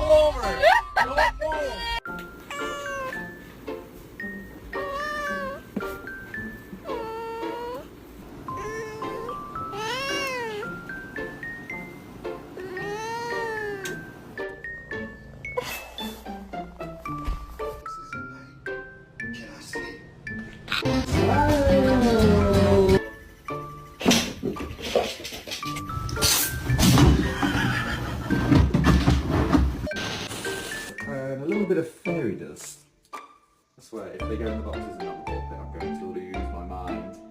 all over. Don't move. Can I see? And a little bit of fairy dust. I swear, if they go in the boxes and not the book, then I'm going to lose my mind.